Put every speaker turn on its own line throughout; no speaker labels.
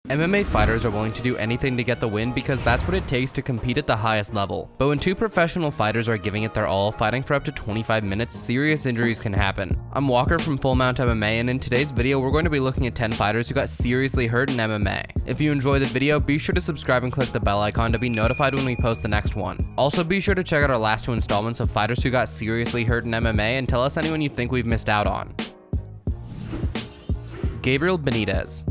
MMA fighters are willing to do anything to get the win because that's what it takes to compete at the highest level. But when two professional fighters are giving it their all, fighting for up to 25 minutes, serious injuries can happen. I'm Walker from Full Mount MMA, and in today's video, we're going to be looking at 10 fighters who got seriously hurt in MMA. If you enjoyed the video, be sure to subscribe and click the bell icon to be notified when we post the next one. Also, be sure to check out our last two installments of fighters who got seriously hurt in MMA and tell us anyone you think we've missed out on. Gabriel Benitez.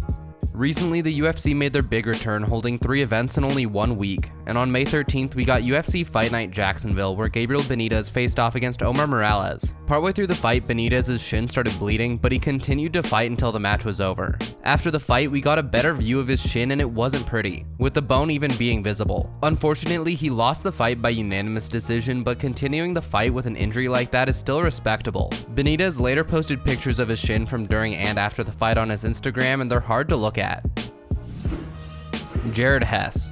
Recently, the UFC made their big return, holding 3 events in only 1 week, and on May 13th, we got UFC Fight Night Jacksonville, where Gabriel Benitez faced off against Omar Morales. Partway through the fight, Benitez's shin started bleeding, but he continued to fight until the match was over. After the fight, we got a better view of his shin, and it wasn't pretty, with the bone even being visible. Unfortunately, he lost the fight by unanimous decision, but continuing the fight with an injury like that is still respectable. Benitez later posted pictures of his shin from during and after the fight on his Instagram, and they're hard to look at. Jared Hess.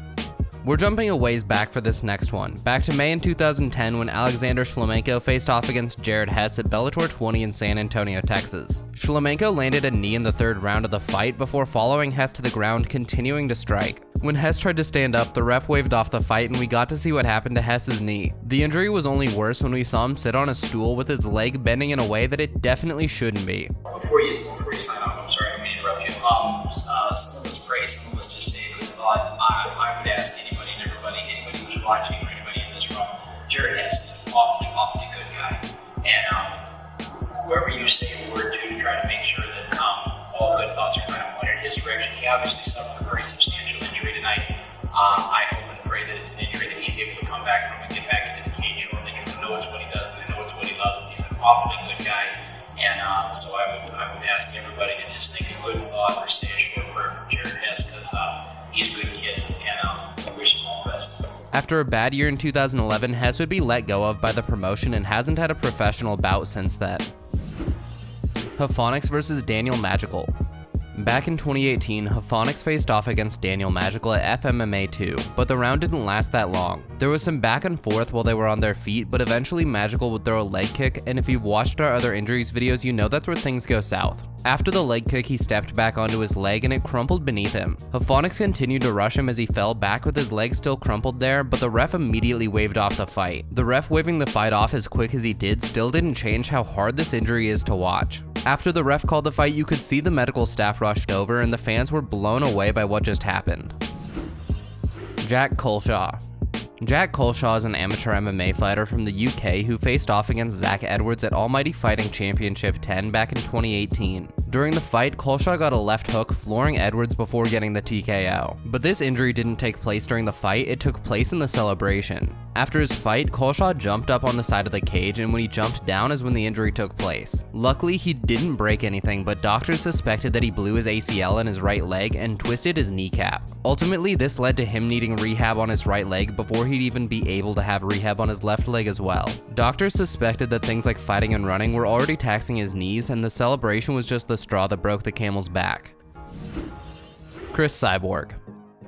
We're jumping a ways back for this next one, back to May in 2010 when Alexander Shlemenko faced off against Jared Hess at Bellator 20 in San Antonio, Texas. Shlemenko landed a knee in the 3rd round of the fight before following Hess to the ground, continuing to strike. When Hess tried to stand up, the ref waved off the fight and we got to see what happened to Hess's knee. The injury was only worse when we saw him sit on a stool with his leg bending in a way that it definitely shouldn't be.
Before you sign off, I'm sorry, I didn't mean to interrupt you. Some of us pray, some of us just say a good thought. I would ask anybody and everybody, anybody who's watching or anybody in this room, Jared Hess is an awfully good guy. And whoever you say a word to try to make sure that all good thoughts are kind of pointed in his direction. He obviously suffered a very substantial injury tonight. I hope and pray that it's an injury that he's able to come back from and get back into the cage shortly, because I know it's what he does and I know it's what he loves. He's an awfully good guy. And so I would ask everybody to just think a good thought or say a short prayer for Jared Hess, because he's a good kid, and I wish him all the best.
After a bad year in 2011, Hess would be let go of by the promotion and hasn't had a professional bout since then. Hofonix vs. Daniel Magical. Back in 2018, Hofonix faced off against Daniel Magical at FMMA 2, but the round didn't last that long. There was some back and forth while they were on their feet, but eventually Magical would throw a leg kick, and if you've watched our other injuries videos, you know that's where things go south. After the leg kick, he stepped back onto his leg and it crumpled beneath him. Hofonix continued to rush him as he fell back with his leg still crumpled there, but the ref immediately waved off the fight. The ref waving the fight off as quick as he did still didn't change how hard this injury is to watch. After the ref called the fight, you could see the medical staff rushed over and the fans were blown away by what just happened. Jack Colshaw. Jack Colshaw is an amateur MMA fighter from the UK who faced off against Zach Edwards at Almighty Fighting Championship 10 back in 2018. During the fight, Colshaw got a left hook, flooring Edwards before getting the TKO. But this injury didn't take place during the fight, it took place in the celebration. After his fight, Colshaw jumped up on the side of the cage, and when he jumped down is when the injury took place. Luckily, he didn't break anything, but doctors suspected that he blew his ACL in his right leg and twisted his kneecap. Ultimately, this led to him needing rehab on his right leg before he'd even be able to have rehab on his left leg as well. Doctors suspected that things like fighting and running were already taxing his knees, and the celebration was just the straw that broke the camel's back. Chris Cyborg.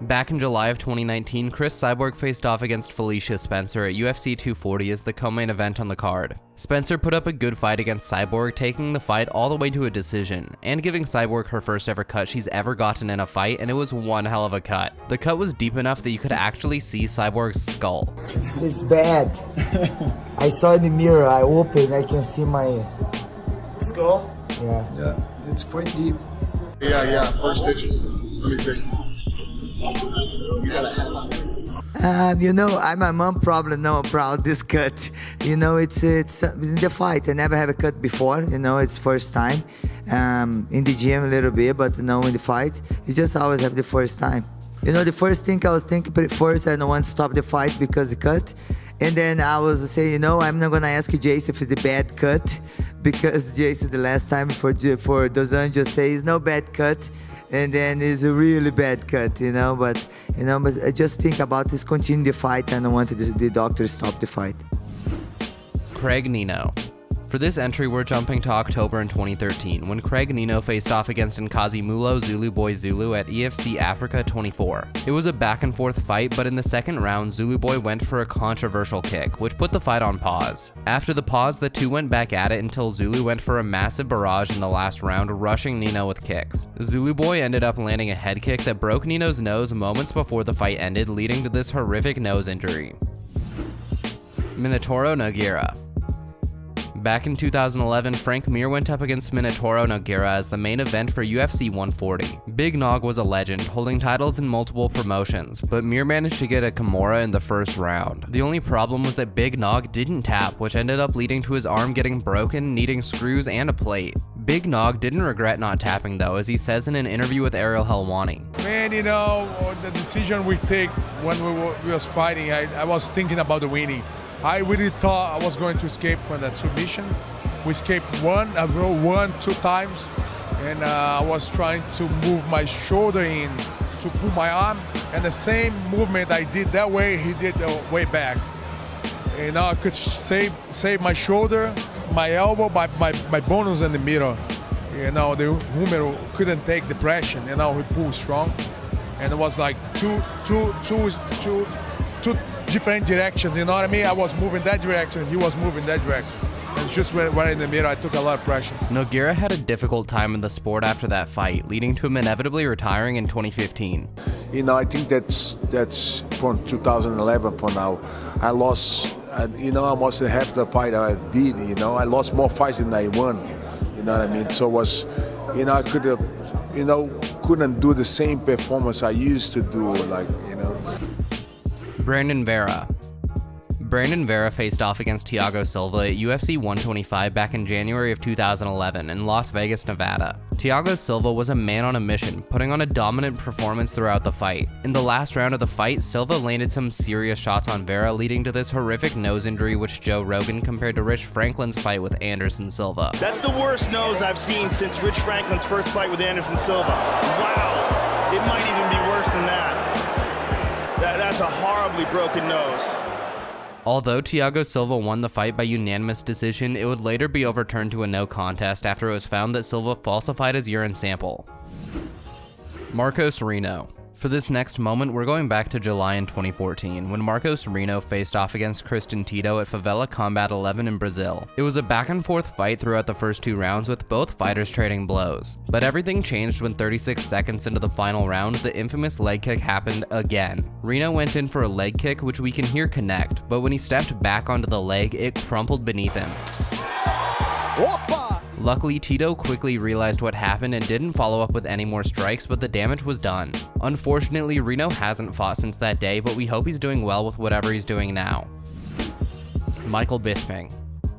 Back in July of 2019, Chris Cyborg faced off against Felicia Spencer at UFC 240 as the co-main event on the card. Spencer put up a good fight against Cyborg, taking the fight all the way to a decision, and giving Cyborg her first ever cut she's ever gotten in a fight, and it was one hell of a cut. The cut was deep enough that you could actually see Cyborg's skull.
It's bad. I saw in the mirror, I opened, I can see my
skull?
Yeah,
it's quite deep.
Yeah, first stitches. Let me see. You got a headline.
You know, my mom probably know about this cut. You know, it's in the fight. I never have a cut before. You know, it's first time. In the gym a little bit, but you know, in the fight, you just always have the first time. You know, the first thing I was thinking, first I don't want to stop the fight because the cut. And then I was saying, you know, I'm not gonna ask you, Jason, if it's the bad cut, because Jason the last time for Dos Anjos say it's no bad cut. And then it's a really bad cut, you know, but I just think about this, continue the fight, and I wanted the doctor to stop the fight.
Craig Nino. For this entry, we're jumping to October in 2013, when Craig Nino faced off against Nkazimulo Zulu Boy Zulu at EFC Africa 24. It was a back and forth fight, but in the second round, Zulu Boy went for a controversial kick, which put the fight on pause. After the pause, the two went back at it until Zulu went for a massive barrage in the last round, rushing Nino with kicks. Zulu Boy ended up landing a head kick that broke Nino's nose moments before the fight ended, leading to this horrific nose injury. Minotauro Nogueira. Back in 2011, Frank Mir went up against Minotauro Nogueira as the main event for UFC 140. Big Nog was a legend, holding titles in multiple promotions, but Mir managed to get a Kimura in the first round. The only problem was that Big Nog didn't tap, which ended up leading to his arm getting broken, needing screws and a plate. Big Nog didn't regret not tapping though, as he says in an interview with Ariel Helwani.
Man, you know, the decision we take when we was fighting, I was thinking about the winning. I really thought I was going to escape from that submission. We escaped I rolled 1-2 times, and I was trying to move my shoulder in to pull my arm, and the same movement I did that way, he did the way back. And now I could save my shoulder, my elbow, my bonus in the middle. You know, the humero couldn't take the pressure, and now he pulled strong. And it was like two different directions, you know what I mean? I was moving that direction, he was moving that direction. And just right in the middle, I took a lot of pressure.
Nogueira had a difficult time in the sport after that fight, leading to him inevitably retiring in 2015.
You know, I think that's from 2011 for now. I lost, almost half the fight I did, you know. I lost more fights than I won, you know what I mean? So it was, I could have, couldn't do the same performance I used to do,
Brandon Vera. Brandon Vera faced off against Thiago Silva at UFC 125 back in January of 2011 in Las Vegas, Nevada. Thiago Silva was a man on a mission, putting on a dominant performance throughout the fight. In the last round of the fight, Silva landed some serious shots on Vera, leading to this horrific nose injury which Joe Rogan compared to Rich Franklin's fight with Anderson Silva.
That's the worst nose I've seen since Rich Franklin's first fight with Anderson Silva. Wow, it might even be worse than that. That's a horribly broken nose.
Although Thiago Silva won the fight by unanimous decision, it would later be overturned to a no contest after it was found that Silva falsified his urine sample. Marcos Reno. For this next moment, we're going back to July in 2014, when Marcos Reno faced off against Christian Tito at Favela Combat 11 in Brazil. It was a back and forth fight throughout the first two rounds, with both fighters trading blows. But everything changed when 36 seconds into the final round, the infamous leg kick happened again. Reno went in for a leg kick, which we can hear connect, but when he stepped back onto the leg, it crumpled beneath him. Luckily, Tito quickly realized what happened and didn't follow up with any more strikes, but the damage was done. Unfortunately, Reno hasn't fought since that day, but we hope he's doing well with whatever he's doing now. Michael Bisping.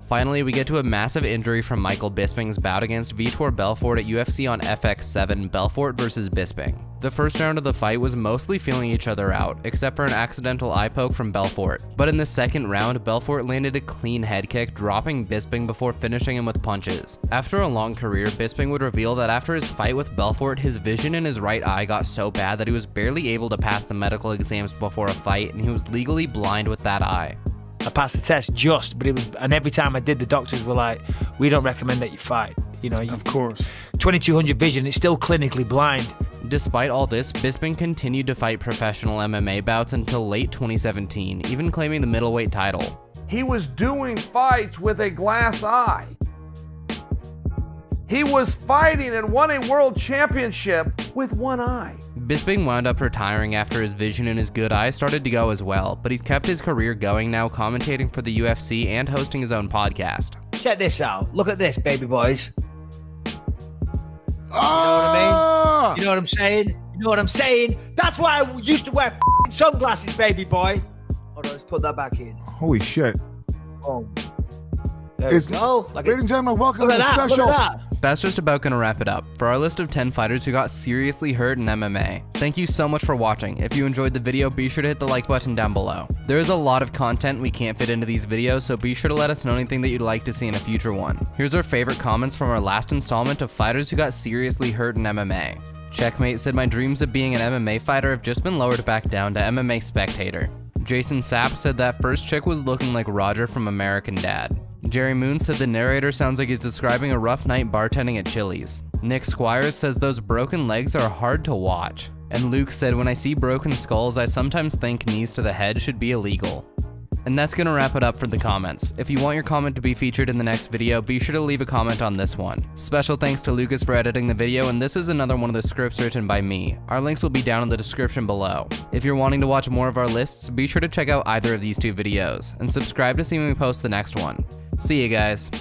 Finally, we get to a massive injury from Michael Bisping's bout against Vitor Belfort at UFC on FX7, Belfort vs. Bisping. The first round of the fight was mostly feeling each other out, except for an accidental eye poke from Belfort. But in the second round, Belfort landed a clean head kick, dropping Bisping before finishing him with punches. After a long career, Bisping would reveal that after his fight with Belfort, his vision in his right eye got so bad that he was barely able to pass the medical exams before a fight, and he was legally blind with that eye.
I passed the test and every time I did, the doctors were like, we don't recommend that you fight.
Of course.
2200 vision, it's still clinically blind.
Despite all this, Bisping continued to fight professional MMA bouts until late 2017, even claiming the middleweight title.
He was doing fights with a glass eye. He was fighting and won a world championship with one eye.
Bisping wound up retiring after his vision in his good eye started to go as well, but he's kept his career going now, commentating for the UFC and hosting his own podcast.
Check this out. Look at this, baby boys. You know what I mean? You know what I'm saying? You know what I'm saying? That's why I used to wear sunglasses, baby boy. Hold on, let's put that back in.
Holy shit.
Boom. There we go.
Ladies and gentlemen, welcome to the special.
Look at that.
That's just about gonna wrap it up for our list of 10 fighters who got seriously hurt in MMA. Thank you so much for watching. If you enjoyed the video, be sure to hit the like button down below. There is a lot of content we can't fit into these videos, so be sure to let us know anything that you'd like to see in a future one. Here's our favorite comments from our last installment of fighters who got seriously hurt in MMA. Checkmate said, my dreams of being an MMA fighter have just been lowered back down to MMA spectator. Jason Sapp said that first chick was looking like Roger from American Dad. Jerry Moon said the narrator sounds like he's describing a rough night bartending at Chili's. Nick Squires says those broken legs are hard to watch. And Luke said, when I see broken skulls, I sometimes think knees to the head should be illegal. And that's gonna wrap it up for the comments. If you want your comment to be featured in the next video, be sure to leave a comment on this one. Special thanks to Lucas for editing the video, and this is another one of the scripts written by me. Our links will be down in the description below. If you're wanting to watch more of our lists, be sure to check out either of these two videos, and subscribe to see when we post the next one. See you guys.